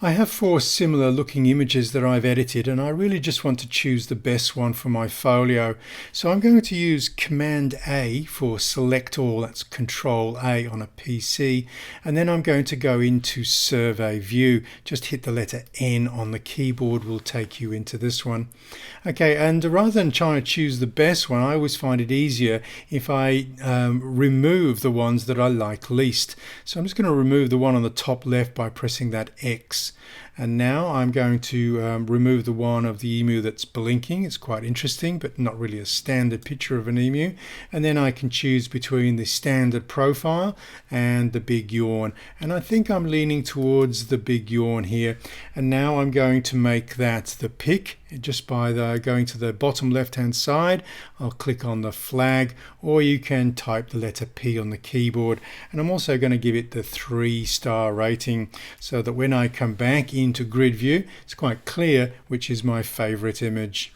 I have four similar looking images that I've edited, and I really just want to choose the best one for my folio. So I'm going to use Command A for select all, that's Control A on a PC, and then I'm going to go into Survey View. Just hit the letter N on the keyboard will take you into this one. Okay, and rather than trying to choose the best one, I always find it easier if I remove the ones that I like least. So I'm just going to remove the one on the top left by pressing that X. And now I'm going to remove the one of the emu that's blinking. It's quite interesting, but not really a standard picture of an emu. And then I can choose between the standard profile and the big yawn. And I think I'm leaning towards the big yawn here. And now I'm going to make that the pick just by going to the bottom left hand side. I'll click on the flag, or you can type the letter P on the keyboard. And I'm also going to give it the 3-star rating so that when I come back into grid view, it's quite clear which is my favorite image.